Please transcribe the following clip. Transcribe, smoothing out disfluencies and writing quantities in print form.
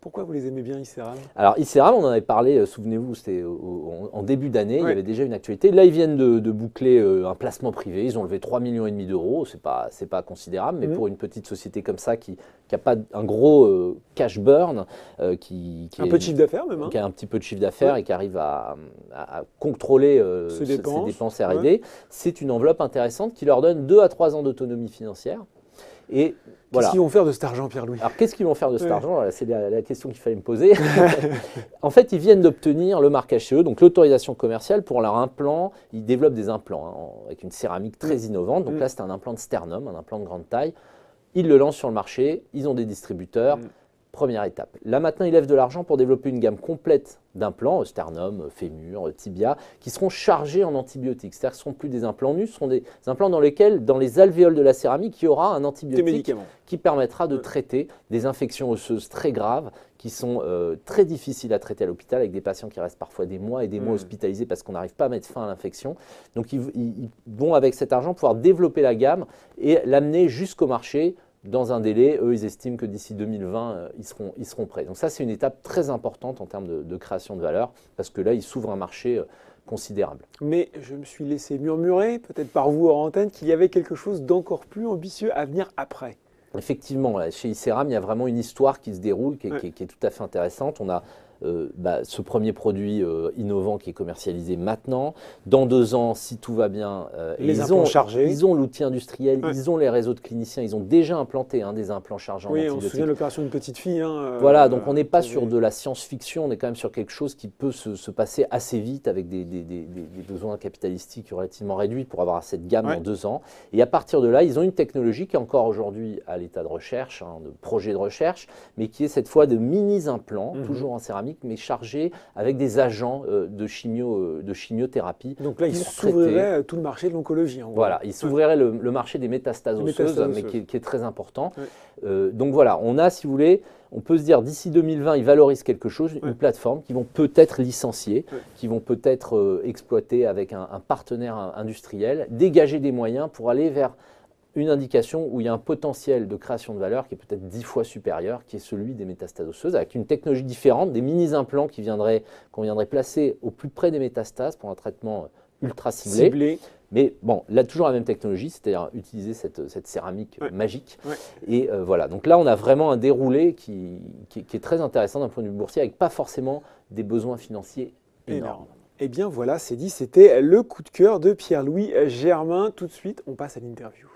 Pourquoi vous les aimez bien, Isseram? Alors, Isseram, on en avait parlé, souvenez-vous, c'était en début d'année, il y avait déjà une actualité. Là, ils viennent de boucler un placement privé, ils ont levé 3,5 millions d'euros, c'est pas considérable, mais pour une petite société comme ça qui n'a pas un gros cash burn, qui un peu de chiffre d'affaires même, qui a un petit peu de chiffre d'affaires et qui arrive à contrôler ses dépenses R&D, c'est une enveloppe intéressante qui leur donne 2 à 3 ans d'autonomie financière. Et qu'est-ce qu'ils vont faire de cet argent, Pierre-Louis? Alors, qu'est-ce qu'ils vont faire de cet argent? C'est la question qu'il fallait me poser. En fait, ils viennent d'obtenir le marquage CE, donc l'autorisation commerciale pour leur implant. Ils développent des implants avec une céramique très innovante. Donc là, c'est un implant de sternum, un implant de grande taille. Ils le lancent sur le marché, ils ont des distributeurs. Première étape. Là, maintenant, ils lèvent de l'argent pour développer une gamme complète d'implants, sternum, fémur, tibia, qui seront chargés en antibiotiques. C'est-à-dire que ce ne seront plus des implants nus, ce seront des implants dans lesquels, dans les alvéoles de la céramique, il y aura un antibiotique qui permettra de traiter des infections osseuses très graves qui sont très difficiles à traiter à l'hôpital, avec des patients qui restent parfois des mois et des mois hospitalisés parce qu'on n'arrive pas à mettre fin à l'infection. Donc, ils vont, avec cet argent, pouvoir développer la gamme et l'amener jusqu'au marché. Dans un délai, eux, ils estiment que d'ici 2020, ils seront prêts. Donc ça, c'est une étape très importante en termes de création de valeur, parce que là, ils s'ouvrent un marché considérable. Mais je me suis laissé murmurer, peut-être par vous hors antenne, qu'il y avait quelque chose d'encore plus ambitieux à venir après. Effectivement, là, chez Isseram, il y a vraiment une histoire qui se déroule, qui est tout à fait intéressante. On a ce premier produit innovant qui est commercialisé maintenant. Dans 2 ans, si tout va bien, ils ont l'outil industriel, ils ont les réseaux de cliniciens, ils ont déjà implanté des implants chargés en antibiotiques. On se souvient de l'opération d'une petite fille. Voilà, donc on n'est pas sur de la science-fiction, on est quand même sur quelque chose qui peut se passer assez vite avec des besoins capitalistiques relativement réduits pour avoir cette gamme en 2 ans. Et à partir de là, ils ont une technologie qui est encore aujourd'hui à l'état de recherche, de projet de recherche, mais qui est cette fois de mini-implants, toujours en céramique, mais chargés avec des agents de chimiothérapie. Donc là, ils s'ouvriraient tout le marché de l'oncologie. Voilà, ils s'ouvriraient le marché des métastases osseuses, mais qui est très important. Donc voilà, on a, si vous voulez, on peut se dire d'ici 2020, ils valorisent quelque chose, une plateforme qu'ils vont peut-être licencier, qui vont peut-être exploiter avec un partenaire industriel, dégager des moyens pour aller vers une indication où il y a un potentiel de création de valeur qui est peut-être 10 fois supérieur, qui est celui des métastases osseuses, avec une technologie différente, des mini-implants qu'on viendrait placer au plus près des métastases pour un traitement ultra ciblé. Mais bon, là, toujours la même technologie, c'est-à-dire utiliser cette céramique magique. Et voilà, donc là, on a vraiment un déroulé qui est très intéressant d'un point de vue boursier, avec pas forcément des besoins financiers énormes. Eh bien voilà, c'est dit, c'était le coup de cœur de Pierre-Louis Germain. Tout de suite, on passe à l'interview.